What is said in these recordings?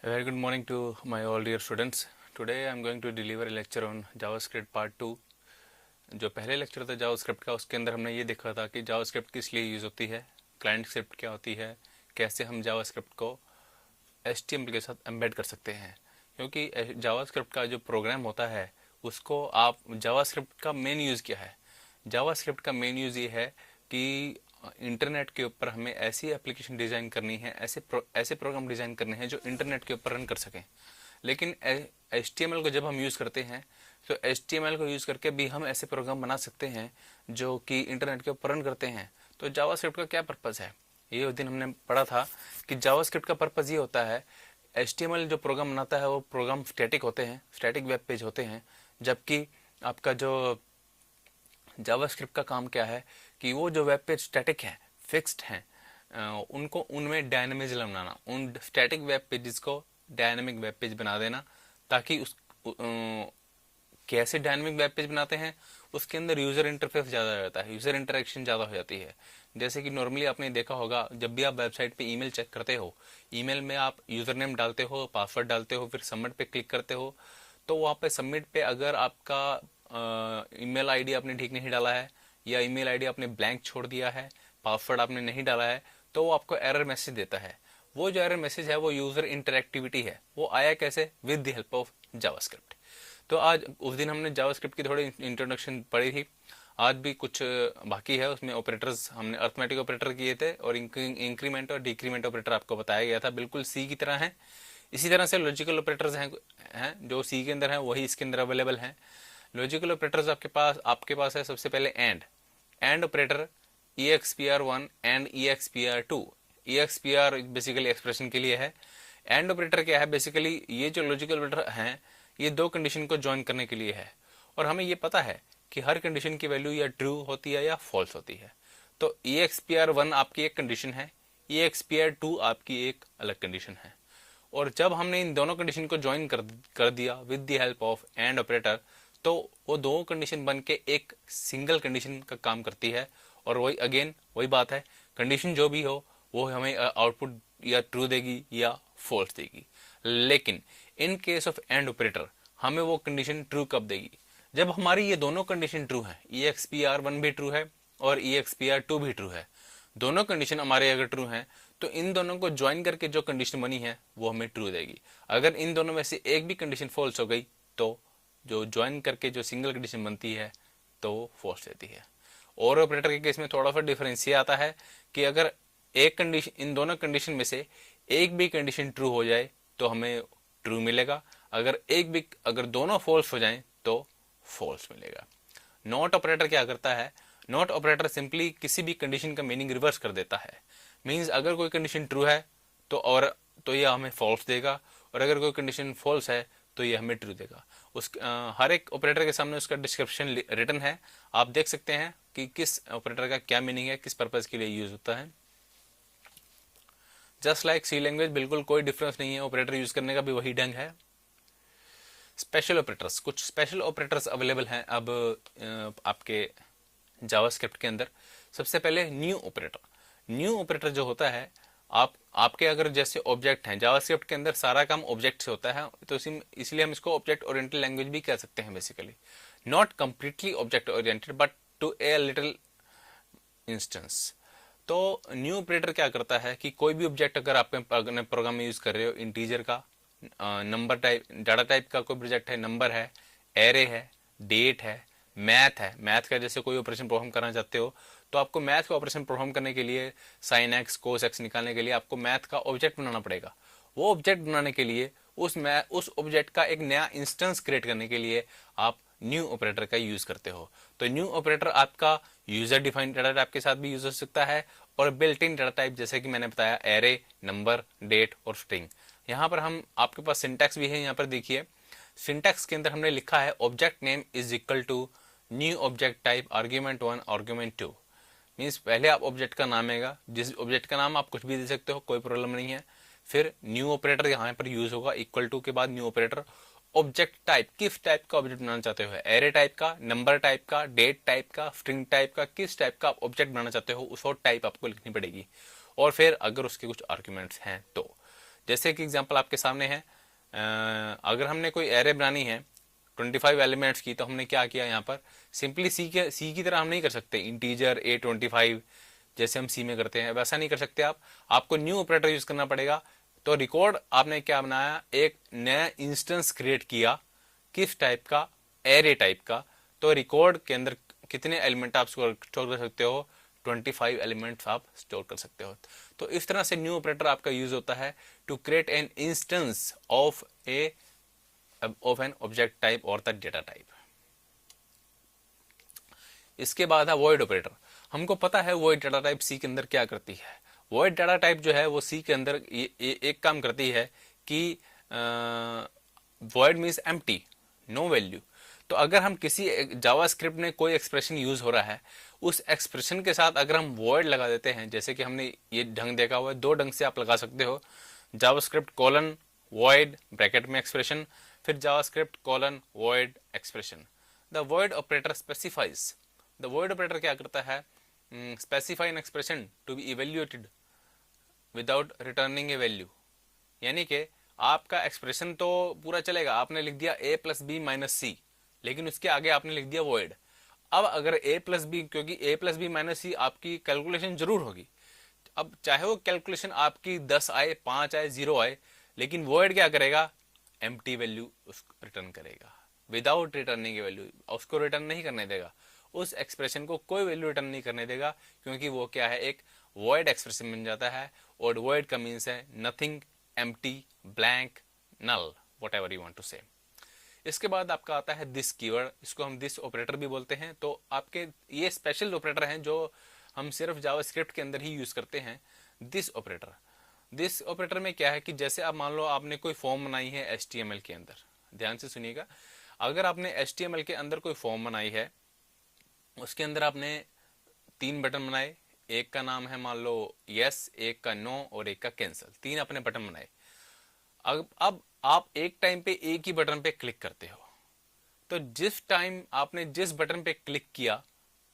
A very good morning to my all dear students. Today I am going to deliver a lecture on JavaScript Part 2. जो पहले lecture था JavaScript का, उसके अंदर हमने ये देखा था कि जावास्क्रिप्ट किस लिए यूज़ होती है, क्लाइंट स्क्रिप्ट क्या होती है, कैसे हम जावास्क्रिप्ट को HTML के साथ एम्बेड कर सकते हैं। क्योंकि जावास्क्रिप्ट का जो प्रोग्राम होता है उसको आप जावास्क्रिप्ट का मेन यूज़ क्या है। जावास्क्रिप्ट का मेन यूज़ ये है कि इंटरनेट के ऊपर हमें ऐसी एप्लीकेशन डिज़ाइन करनी है, ऐसे प्रोग्राम डिज़ाइन करने हैं जो इंटरनेट के ऊपर रन कर सकें। लेकिन HTML को जब हम यूज़ करते हैं तो HTML को यूज़ करके भी हम ऐसे प्रोग्राम बना सकते हैं जो कि इंटरनेट के ऊपर रन करते हैं। तो जावास्क्रिप्ट का क्या पर्पज़ है, ये उस दिन हमने पढ़ा था कि जावास्क्रिप्ट का पर्पज़ ये होता है, HTML जो प्रोग्राम बनाता है वो प्रोग्राम स्टैटिक होते हैं, स्टैटिक वेब पेज होते हैं, जबकि आपका जो जावास्क्रिप्ट का काम क्या है कि वो जो वेब पेज स्टैटिक हैं, फिक्स्ड हैं, उनको उनमें डायनेमिज्म बनाना, उन स्टैटिक वेब पेजेस को डायनेमिक वेब पेज बना देना, ताकि कैसे डायनेमिक वेब पेज बनाते हैं उसके अंदर यूज़र इंटरफेस ज़्यादा रहता है, यूज़र इंटरेक्शन ज़्यादा हो जाती है। जैसे कि नॉर्मली आपने देखा होगा, जब भी आप वेबसाइट पे ईमेल चेक करते हो, ईमेल में आप यूज़र नेम डालते हो, पासवर्ड डालते हो, फिर सबमिट पे क्लिक करते हो, तो वहाँ पे सबमिट पे अगर आपका ईमेल आईडी आपने ठीक नहीं डाला है या ईमेल आईडी आपने ब्लैंक छोड़ दिया है, पासवर्ड आपने नहीं डाला है, तो वो आपको एरर मैसेज देता है। वो जो एरर मैसेज है वो यूज़र इंटरेक्टिविटी है। वो आया कैसे? With the help of JavaScript. तो आज उस दिन हमने जावास्क्रिप्ट की थोड़ी इंट्रोडक्शन पढ़ी थी, आज भी कुछ बाकी है। उसमें ऑपरेटर्स हमने अर्थमेटिक ऑपरेटर किए थे और इंक्रीमेंट और डिक्रीमेंट ऑपरेटर आपको बताया गया था, बिल्कुल सी की तरह है। इसी तरह से लॉजिकल ऑपरेटर्स हैं जो सी के अंदर हैं, वही इसके अंदर अवेलेबल हैं। लॉजिकल ऑपरेटर्स आपके पास है सबसे पहले and operator, EXPR1 and EXPR2। EXPR basically expression के लिए है। एंड ऑपरेटर क्या है? बेसिकली ये जो लॉजिकल ऑपरेटर हैं ये दो कंडीशन को ज्वाइन करने के लिए है, और हमें ये पता है कि हर कंडीशन की वैल्यू या ट्रू होती है या फॉल्स होती है। तो EXPR1 आपकी एक कंडीशन है, EXPR2 आपकी एक अलग कंडीशन है। और जब हमने इन दोनों कंडीशन को ज्वाइन कर दिया with the help of and operator, तो वो दो कंडीशन बन के एक सिंगल कंडीशन का काम करती है। और वही बात है, कंडीशन जो भी हो वो हमें आउटपुट या ट्रू देगी या फॉल्स देगी। लेकिन in case of and operator हमें वो कंडीशन ट्रू कब देगी? जब हमारी ये दोनों कंडीशन ट्रू है, EXPR1 भी ट्रू है और EXPR2 भी ट्रू है, दोनों कंडीशन हमारे अगर ट्रू हैं तो इन दोनों को ज्वाइन करके जो कंडीशन बनी है वो हमें ट्रू देगी। अगर इन दोनों में से एक भी कंडीशन फॉल्स हो गई तो जो ज्वाइन करके जो सिंगल कंडीशन बनती है तो फॉल्स देती है। और ऑपरेटर के केस में थोड़ा सा डिफरेंस ये आता है कि अगर एक कंडीशन, इन दोनों कंडीशन में से एक भी कंडीशन ट्रू हो जाए तो हमें ट्रू मिलेगा, अगर दोनों फॉल्स हो जाएं तो फॉल्स मिलेगा। नॉट ऑपरेटर क्या करता है? नॉट ऑपरेटर सिंपली किसी भी कंडीशन का मीनिंग रिवर्स कर देता है। मींस अगर कोई कंडीशन ट्रू है तो यह हमें फॉल्स देगा, और अगर कोई कंडीशन फॉल्स है तो ये हमें ट्रू देगा। हर एक ऑपरेटर के सामने उसका डिस्क्रिप्शन रिटन है, आप देख सकते हैं कि किस ऑपरेटर का क्या मीनिंग है, किस पर्पज के लिए यूज होता है। जस्ट लाइक सी लैंग्वेज, बिल्कुल कोई डिफरेंस नहीं है, ऑपरेटर यूज करने का भी वही ढंग है। स्पेशल ऑपरेटर्स, कुछ स्पेशल ऑपरेटर्स अवेलेबल हैं अब आपके जावास्क्रिप्ट के अंदर। सबसे पहले न्यू ऑपरेटर। न्यू ऑपरेटर जो होता है, आपके अगर जैसे ऑब्जेक्ट हैं, जावास्क्रिप्ट के अंदर सारा काम ऑब्जेक्ट से होता है, तो इसलिए हम इसको ऑब्जेक्ट ओरिएंटेड लैंग्वेज भी कह सकते हैं। Basically not completely object oriented but to a little instance. तो न्यू ऑपरेटर क्या करता है कि कोई भी ऑब्जेक्ट अगर आपके प्रोग्राम में यूज कर रहे हो, इंटीजर का, नंबर टाइप, डाटा टाइप का कोई प्रोजेक्ट है, नंबर है, एरे है, डेट है, मैथ है, मैथ का जैसे कोई ऑपरेशन परफॉर्म करना चाहते हो तो आपको मैथ का ऑपरेशन परफॉर्म करने के लिए, साइन एक्स कोस एक्स निकालने के लिए आपको मैथ का ऑब्जेक्ट बनाना पड़ेगा। वो ऑब्जेक्ट बनाने के लिए उस ऑब्जेक्ट का एक नया इंस्टेंस क्रिएट करने के लिए आप न्यू ऑपरेटर का यूज करते हो। तो न्यू ऑपरेटर आपका यूजर डिफाइंड डाटा टाइप के साथ भी यूज हो सकता है, और बिल्ट इन डाटा टाइप जैसे कि मैंने बताया, एरे, नंबर, डेट और स्ट्रिंग। यहाँ पर हम, आपके पास सिंटैक्स भी है, यहाँ पर देखिए सिंटैक्स के अंदर हमने लिखा है object name is equal to new object type argv1 argv2। Means पहले आप ऑब्जेक्ट का नाम आएगा, जिस ऑब्जेक्ट का नाम आप कुछ भी दे सकते हो, कोई प्रॉब्लम नहीं है। फिर न्यू ऑपरेटर यहाँ पर यूज होगा, इक्वल टू के बाद न्यू ऑपरेटर। ऑब्जेक्ट टाइप, किस टाइप का ऑब्जेक्ट बनाना चाहते हो, एरे टाइप का, नंबर टाइप का, डेट टाइप का, स्ट्रिंग टाइप का, किस टाइप का आप ऑब्जेक्ट बनाना चाहते हो, उस और टाइप आपको लिखनी पड़ेगी। और फिर अगर उसके कुछ आर्ग्यूमेंट्स हैं तो जैसे कि एग्जांपल आपके सामने है, अगर हमने कोई एरे बनानी है 25 एलिमेंट्स की, तो हमने क्या किया यहाँ पर, सिंपली सी की तरह हम नहीं कर सकते इंटीजर A25 जैसे हम सी में करते हैं, वैसा नहीं कर सकते आप, आपको न्यू ऑपरेटर यूज करना पड़ेगा। तो रिकॉर्ड आपने क्या बनाया, एक नया इंस्टेंस क्रिएट किया, किस टाइप का, एरे टाइप का। तो रिकॉर्ड के अंदर कितने एलिमेंट आप स्टोर कर सकते हो, 25 एलिमेंट्स आप स्टोर कर सकते हो। तो इस तरह से न्यू ऑपरेटर आपका यूज होता है to create an instance of an object type और द डेटा टाइप। इसके बाद है वॉइड ऑपरेटर। हमको पता है वॉइड डाटा टाइप सी के अंदर क्या करती है। वॉइड डाटा टाइप जो है वो सी के अंदर एक काम करती है कि void means empty, no value. तो अगर हम किसी जावास्क्रिप्ट में कोई एक्सप्रेशन यूज हो रहा है, उस एक्सप्रेशन के साथ अगर हम वॉइड लगा देते हैं, जैसे कि हमने ये ढंग देखा हुआ है, दो ढंग से आप लगा सकते हो, जावास्क्रिप्ट कोलन वॉइड ब्रैकेट में एक्सप्रेशन, फिर JavaScript colon void expression. The void operator specifies, the void operator क्या करता है, specify an expression to be evaluated without returning a value. यानी कि आपका एक्सप्रेशन तो पूरा चलेगा, आपने लिख दिया a प्लस बी माइनस सी, लेकिन उसके आगे आपने लिख दिया वॉइड। अब अगर a प्लस बी, क्योंकि a प्लस बी माइनस सी आपकी कैलकुलेशन जरूर होगी, अब चाहे वो कैलकुलेशन आपकी 10 आए, 5 आए, 0 आए, लेकिन वॉइड क्या करेगा, एम्प्टी वैल्यू रिटर्न करेगा, विदाउट रिटर्निंग वैल्यू, उसको रिटर्न नहीं करने देगा, उस एक्सप्रेशन को कोई वैल्यू रिटर्न नहीं करने देगा, क्योंकि वो क्या है, एक वॉइड एक्सप्रेशन बन जाता है। और वॉइड का मीन्स है nothing, empty, blank, null, whatever you want to say. इसके बाद आपका आता है दिस कीवर्ड, इसको हम दिस ऑपरेटर भी बोलते हैं। तो आपके ये स्पेशल ऑपरेटर हैं जो हम सिर्फ जावास्क्रिप्ट के अंदर ही यूज करते हैं। दिस ऑपरेटर, दिस ऑपरेटर में क्या है कि जैसे आप मान लो आपने कोई फॉर्म बनाई है HTML के अंदर, ध्यान से सुनिएगा, अगर आपने HTML के अंदर कोई फॉर्म बनाई है, उसके अंदर आपने 3 बटन बनाए, एक का नाम है मान लो यस, एक का नो और एक का कैंसिल, 3 आपने बटन बनाए। अब आप एक टाइम पे एक ही बटन पे क्लिक करते हो, तो जिस टाइम आपने जिस बटन पे क्लिक किया,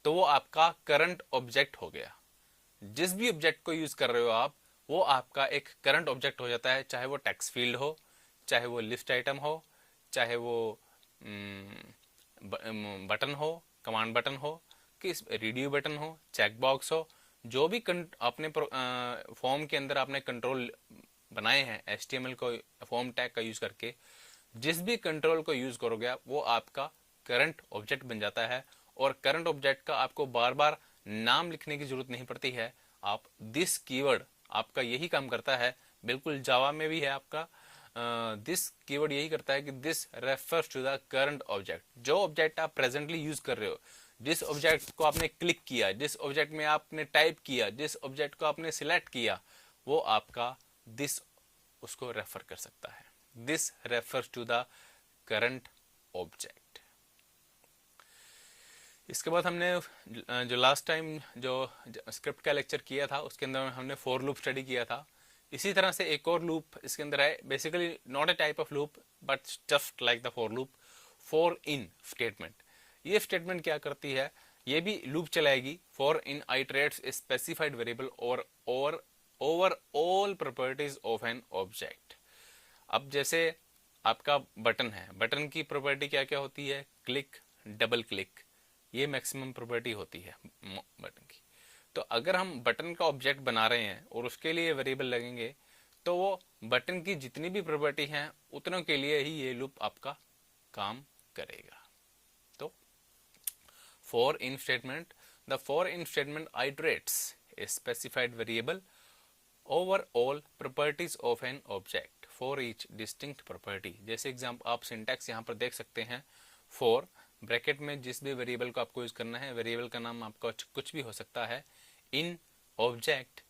तो वो आपका करंट ऑब्जेक्ट हो गया। जिस भी ऑब्जेक्ट को यूज कर रहे हो आप, वो आपका एक करंट ऑब्जेक्ट हो जाता है, चाहे वो टेक्स्ट फील्ड हो, चाहे वो लिस्ट आइटम हो, चाहे वो बटन हो, कमांड बटन हो, कि रेडियो बटन हो, चेक बॉक्स हो, जो भी आपने फॉर्म के अंदर आपने कंट्रोल बनाए हैं HTML को फॉर्म टैग का यूज करके, जिस भी कंट्रोल को यूज करोगे आप, वो आपका करंट ऑब्जेक्ट बन जाता है। और करंट ऑब्जेक्ट का आपको बार बार नाम लिखने की जरूरत नहीं पड़ती है। आप दिस कीवर्ड आपका यही काम करता है, बिल्कुल जावा में भी है आपका दिस कीवर्ड यही करता है कि this refers to the current object, जो ऑब्जेक्ट आप प्रेजेंटली यूज कर रहे हो, जिस ऑब्जेक्ट को आपने क्लिक किया, जिस ऑब्जेक्ट में आपने टाइप किया, जिस ऑब्जेक्ट को आपने सिलेक्ट किया, वो आपका दिस उसको रेफर कर सकता है। This refers to the current object. इसके बाद हमने जो लास्ट टाइम जो स्क्रिप्ट का लेक्चर किया था, उसके अंदर हमने फॉर लूप स्टडी किया था। इसी तरह से एक और लूप इसके अंदर है, basically not a type of loop but just like the for loop, for in statement. ये स्टेटमेंट क्या करती है, ये भी लूप चलाएगी। For in iterates a specified variable और over all properties of an object. अब जैसे आपका बटन है, बटन की प्रॉपर्टी क्या क्या होती है, क्लिक, डबल क्लिक, ये मैक्सिमम प्रॉपर्टी होती है बटन की। तो अगर हम बटन का ऑब्जेक्ट बना रहे हैं और उसके लिए वेरिएबल लगेंगे, तो वो बटन की जितनी भी प्रॉपर्टी हैं उतनों के लिए ही ये लूप आपका काम करेगा। तो for in statement, the for in statement iterates a specified variable over all properties of an object for each distinct property. जैसे एग्जाम्पल आप सिंटैक्स यहाँ पर देख सकते हैं, फॉर ब्रैकेट में जिस भी वेरिएबल को आपको यूज करना है, वेरिएबल का नाम आपका कुछ भी हो सकता है, इन ऑब्जेक्ट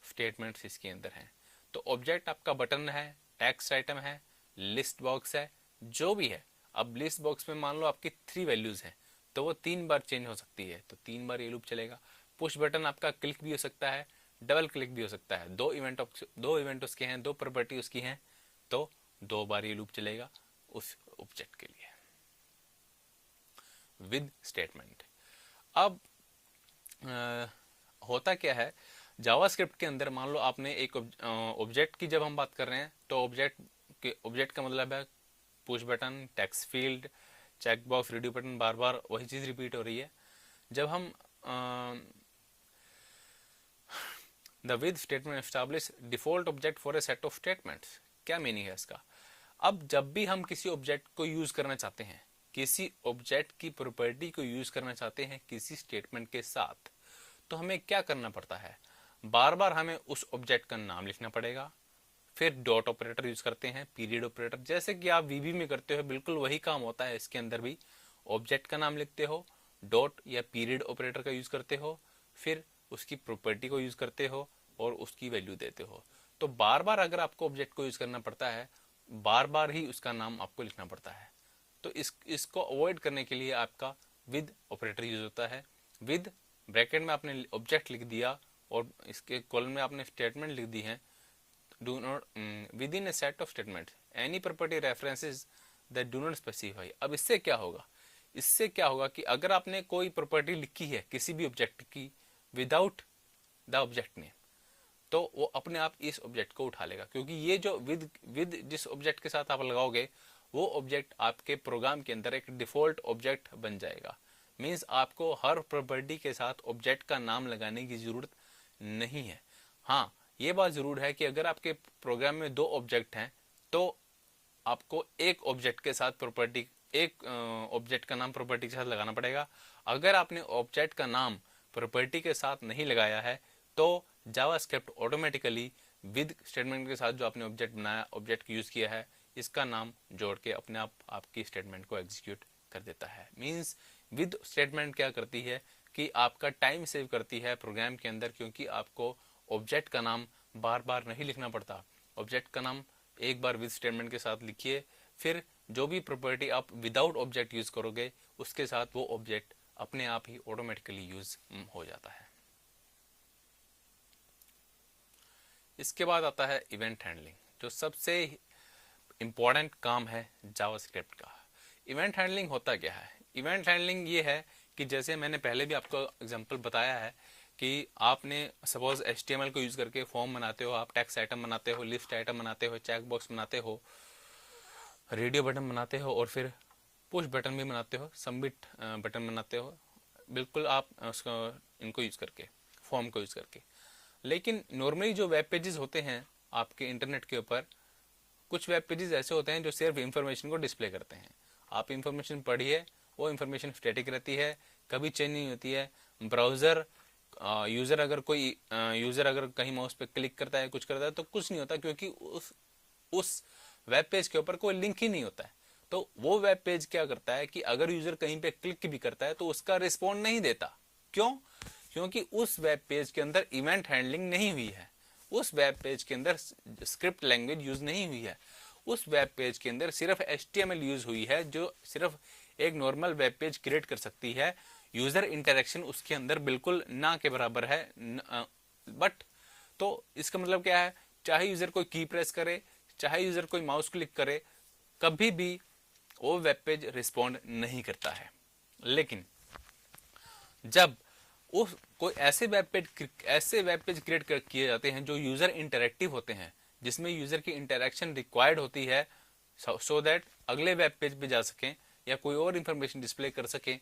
स्टेटमेंट्स इसके अंदर हैं। तो ऑब्जेक्ट आपका बटन है, टेक्स्ट आइटम है, लिस्ट बॉक्स है, जो भी है। अब लिस्ट बॉक्स में मान लो आपकी 3 वैल्यूज हैं, तो वो 3 बार चेंज हो सकती है, तो 3 बार ये लूप चलेगा। पुश बटन आपका क्लिक भी हो सकता है, डबल क्लिक भी हो सकता है, दो इवेंट उसके हैं, 2 प्रॉपर्टी उसकी हैं, तो 2 बार ये लूप चलेगा उस ऑब्जेक्ट के लिए विद स्टेटमेंट। अब होता क्या है, जावास्क्रिप्ट के अंदर मान लो आपने एक ऑब्जेक्ट की जब हम बात कर रहे हैं तो ऑब्जेक्ट का मतलब है push button, text field, check box, radio button, बार बार वही चीज़ रिपीट हो रही है। जब हम the with statement establish default object for a set of statements, क्या मीनिंग है इसका? अब जब भी हम किसी ऑब्जेक्ट को यूज करना चाहते हैं, किसी ऑब्जेक्ट की प्रॉपर्टी को यूज करना चाहते हैं किसी स्टेटमेंट के साथ, तो हमें क्या करना पड़ता है? बार बार हमें उस ऑब्जेक्ट का नाम लिखना पड़ेगा, फिर डॉट ऑपरेटर यूज करते हैं, पीरियड ऑपरेटर, जैसे कि आप वीबी में करते हो बिल्कुल वही काम होता है इसके अंदर भी। ऑब्जेक्ट का नाम लिखते हो, डॉट या पीरियड ऑपरेटर का यूज करते हो, फिर उसकी प्रॉपर्टी को यूज करते हो और उसकी वैल्यू देते हो। तो बार बार अगर आपको ऑब्जेक्ट को यूज करना पड़ता है, बार बार ही उसका नाम आपको लिखना पड़ता है। तो इसको अवॉइड करने के लिए आपका विद ऑपरेटर यूज होता है। विद ब्रैकेट में आपने ऑब्जेक्ट लिख दिया और इसके कॉलम में आपने स्टेटमेंट लिख दी है। Do not with in A set of statement any property references that do not specify. अब इससे क्या होगा? इससे क्या होगा कि अगर आपने कोई प्रॉपर्टी लिखी है किसी भी ऑब्जेक्ट की विदाउट द ऑब्जेक्ट नेम, तो वो अपने आप इस ऑब्जेक्ट को उठा लेगा, क्योंकि ये जो विद जिस ऑब्जेक्ट के साथ आप लगाओगे वो ऑब्जेक्ट आपके प्रोग्राम के अंदर एक डिफॉल्ट ऑब्जेक्ट बन जाएगा। मींस आपको हर प्रॉपर्टी के साथ ऑब्जेक्ट का नाम लगाने की जरूरत नहीं है। हाँ, ये बात जरूर है कि अगर आपके प्रोग्राम में दो ऑब्जेक्ट हैं तो आपको एक ऑब्जेक्ट के साथ प्रॉपर्टी, एक ऑब्जेक्ट का नाम प्रॉपर्टी के साथ लगाना पड़ेगा। अगर आपने ऑब्जेक्ट का नाम प्रॉपर्टी के साथ नहीं लगाया है तो जावास्क्रिप्ट ऑटोमेटिकली विद स्टेटमेंट के साथ जो आपने ऑब्जेक्ट बनाया, ऑब्जेक्ट यूज किया है, इसका नाम जोड़ के अपने आप आपकी स्टेटमेंट को एग्जीक्यूट कर देता है। मींस विद स्टेटमेंट क्या करती है कि आपका टाइम सेव करती है प्रोग्राम के अंदर, क्योंकि आपको ऑब्जेक्ट का नाम बार बार नहीं लिखना पड़ता। ऑब्जेक्ट का नाम एक बार विद स्टेटमेंट के साथ लिखिए, फिर जो भी प्रॉपर्टी आप विदाउट ऑब्जेक्ट यूज करोगे उसके साथ वो ऑब्जेक्ट अपने आप ही ऑटोमेटिकली यूज हो जाता है। इसके बाद आता है इवेंट हैंडलिंग, जो सबसे इम्पॉर्टेंट काम है जावास्क्रिप्ट का। इवेंट हैंडलिंग होता क्या है? इवेंट हैंडलिंग ये है कि जैसे मैंने पहले भी आपको एग्जांपल बताया है कि आपने सपोज HTML को यूज करके फॉर्म बनाते हो, आप टेक्स्ट आइटम बनाते हो, लिस्ट आइटम बनाते हो, चेक बॉक्स बनाते हो, रेडियो बटन बनाते हो और फिर पुश बटन भी बनाते हो, सबमिट बटन बनाते हो, बिल्कुल आप उसको इनको यूज करके, फॉर्म को यूज करके। लेकिन नॉर्मली जो वेब पेजेस होते हैं आपके इंटरनेट के ऊपर, कुछ वेब पेजेस ऐसे होते हैं जो सिर्फ इंफॉर्मेशन को डिस्प्ले करते हैं। आप इंफॉर्मेशन पढ़िए, वो इंफॉर्मेशन स्टैटिक रहती है, कभी चेंज नहीं होती है। ब्राउजर यूजर अगर कहीं माउस पे क्लिक करता है, कुछ करता है तो कुछ नहीं होता, क्योंकि उस वेब पेज के ऊपर कोई लिंक ही नहीं होता है। तो वो वेब पेज क्या करता है कि अगर यूजर कहीं पे क्लिक भी करता है तो उसका रिस्पॉन्ड नहीं देता। क्यों? क्योंकि उस वेब पेज के अंदर इवेंट हैंडलिंग नहीं हुई है, उस वेब पेज के अंदर स्क्रिप्ट लैंग्वेज यूज नहीं हुई है, उस वेब पेज के अंदर सिर्फ HTML यूज हुई है, जो सिर्फ एक नॉर्मल वेब पेज क्रिएट कर सकती है। यूजर इंटरेक्शन उसके अंदर बिल्कुल ना के बराबर है। बट तो इसका मतलब क्या है? चाहे यूजर कोई की प्रेस करे, चाहे यूजर कोई माउस क्लिक करे, कभी भी वो वेब पेज रिस्पॉन्ड नहीं करता है। लेकिन जब उस कोई ऐसे वेब पेज क्रिएट किए जाते हैं जो यूजर इंटरेक्टिव होते हैं, जिसमें यूजर की इंटरेक्शन रिक्वायर्ड होती है सो दैट अगले वेब पेज पे जा सकें या कोई और इंफॉर्मेशन डिस्प्ले कर सकें,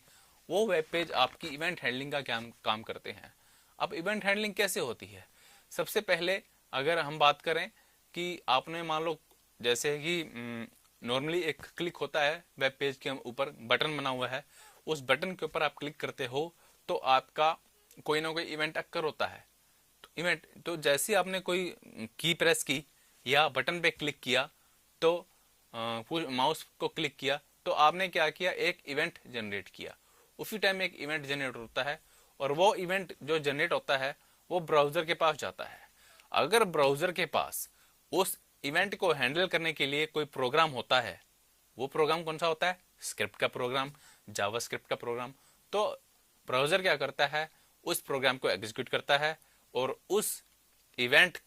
वो वेब पेज आपकी इवेंट हैंडलिंग का काम करते हैं। अब इवेंट हैंडलिंग कैसे होती है? सबसे पहले अगर हम बात करें कि आपने मान लो जैसे कि नॉर्मली एक क्लिक होता है वेब पेज के ऊपर, बटन बना हुआ है, उस बटन के ऊपर आप क्लिक करते हो तो आपका कोई ना कोई इवेंट अक्कर होता है। तो जैसे आपने कोई की प्रेस की या बटन पे क्लिक किया तो माउस को क्लिक किया तो आपने क्या किया, एक इवेंट जनरेट किया। उसी टाइम एक इवेंट जनरेट होता है और वो इवेंट जो जनरेट होता है वो ब्राउजर के पास जाता है। अगर ब्राउजर के पास उस इवेंट को हैंडल करने के लिए कोई प्रोग्राम होता है, वो प्रोग्राम कौन सा होता है? स्क्रिप्ट का प्रोग्राम, जावास्क्रिप्ट का प्रोग्राम। तो ब्राउजर क्या करता है? उस प्रोग्राम को एग्जीक्यूट करता है और उस इवेंट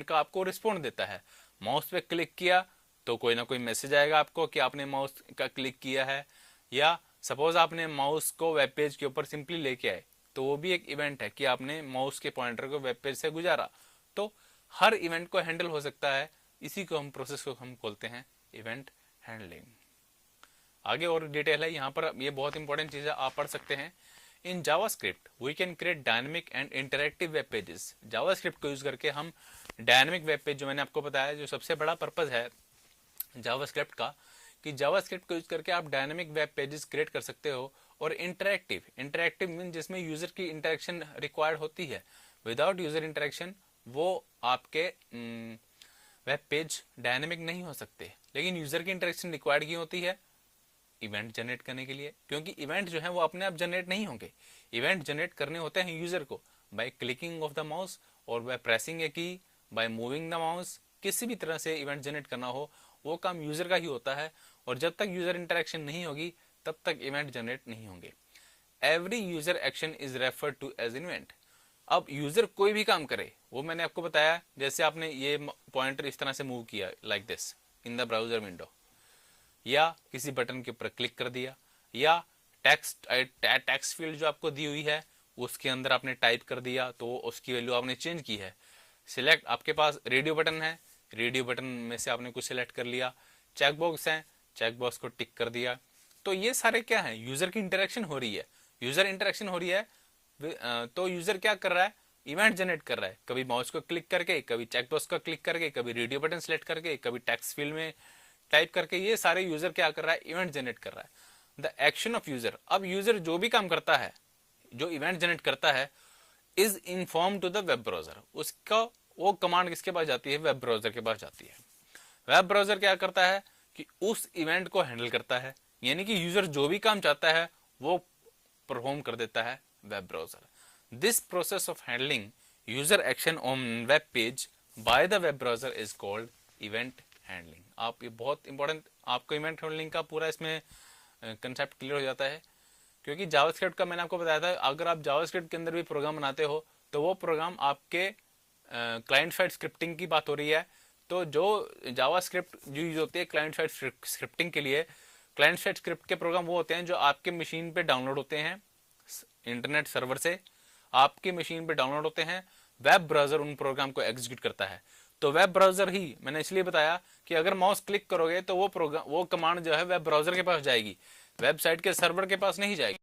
का आपको रिस्पॉन्ड देता है। माउस पे क्लिक किया तो कोई ना कोई मैसेज आएगा आपको कि आपने माउस का क्लिक किया है, या सपोज आपने माउस को वेब पेज के ऊपर सिंपली लेके आए, तो वो भी एक इवेंट है कि आपने माउस के पॉइंटर को वेब पेज से गुजारा। तो हर इवेंट को हैंडल हो सकता है, इसी को हम प्रोसेस को हम बोलते हैं इवेंट हैंडलिंग। आगे और डिटेल है यहाँ पर, ये बहुत इंपॉर्टेंट चीज़ है, आप पढ़ सकते हैं। In JavaScript we can create dynamic and interactive web pages. JavaScript को यूज करके हम डायनेमिक वेब पेज, जो मैंने आपको बताया जो सबसे बड़ा पर्पज है जावास्क्रिप्ट का, कि जावास्क्रिप्ट को यूज करके आप डायनेमिक वेब पेजेस क्रिएट कर सकते हो। और इंटरैक्टिव मीन जिसमें यूजर की इंटरेक्शन रिक्वायर्ड होती है। विदाउट यूजर इंटरेक्शन वो आपके वेब पेज डायनेमिक नहीं हो सकते। लेकिन यूजर की इंटरेक्शन रिक्वायर्ड की होती है इवेंट जनरेट करने के लिए, क्योंकि इवेंट जो है वो अपने आप जनरेट नहीं होंगे। इवेंट जनरेट करने होते हैं यूजर को by clicking of the mouse और बाय प्रेसिंग ए की, बाय मूविंग द माउस। किसी भी तरह से इवेंट जनरेट करना हो वो काम यूजर का ही होता है, और जब तक यूजर इंटरेक्शन नहीं होगी तब तक इवेंट जनरेट नहीं होंगे। Every user action is referred to as event. अब यूजर कोई भी काम करे, वो मैंने आपको बताया, जैसे आपने ये पॉइंटर इस तरह से मूव किया like this in the browser window, या किसी बटन के ऊपर क्लिक कर दिया, या टेक्स्ट फील्ड जो आपको दी हुई है उसके अंदर आपने टाइप कर दिया तो उसकी वैल्यू आपने चेंज की है। सिलेक्ट, आपके पास रेडियो बटन है, रेडियो बटन में से आपने कुछ सिलेक्ट कर लिया। चेक बॉक्स है, चेक बॉक्स को टिक कर दिया। तो ये सारे क्या है, यूजर की इंटरेक्शन हो रही है। यूजर इंटरेक्शन हो रही है तो यूजर क्या कर रहा है, इवेंट जनरेट कर रहा है, कभी माउस को क्लिक करके, कभी चेकबॉक्स को क्लिक करके, कभी रेडियो बटन सेलेक्ट करके, कभी टेक्स्ट फील्ड में टाइप करके। ये सारे यूजर क्या कर रहा है, इवेंट जनरेट कर रहा है। द एक्शन ऑफ यूजर, अब यूजर जो भी काम करता है, जो इवेंट जनरेट करता है, is inform to the web browser. उसका वो कमांड किसके पास जाती है, वेब ब्राउजर के पास जाती है। वेब ब्राउजर क्या करता है कि उस इवेंट को हैंडल करता है, यानी कि यूजर जो भी काम चाहता है वो परफॉर्म कर देता है web browser. This process of handling user action on web page by the web browser is called event handling. आप ये बहुत इंपॉर्टेंट, आपको इवेंट हैंडलिंग का पूरा इसमें कंसेप्ट क्लियर हो जाता है, क्योंकि जावास्क्रिप्ट का मैंने आपको बताया था, अगर आप जावास्क्रिप्ट के अंदर भी प्रोग्राम बनाते हो तो वो प्रोग्राम आपके क्लाइंट साइड स्क्रिप्टिंग की बात हो रही है। तो जो जावास्क्रिप्ट जो यूज होती है क्लाइंट साइड स्क्रिप्टिंग के लिए, क्लाइंट साइड स्क्रिप्ट के प्रोग्राम वो होते हैं जो आपके मशीन पे डाउनलोड होते हैं इंटरनेट सर्वर से, आपकी मशीन पे डाउनलोड होते हैं। वेब ब्राउजर उन प्रोग्राम को एग्जीक्यूट करता है। तो वेब ब्राउजर ही मैंने इसलिए बताया कि अगर माउस क्लिक करोगे तो वो प्रोग्राम, वो कमांड जो है वेब ब्राउजर के पास जाएगी, वेबसाइट के सर्वर के पास नहीं जाएगी।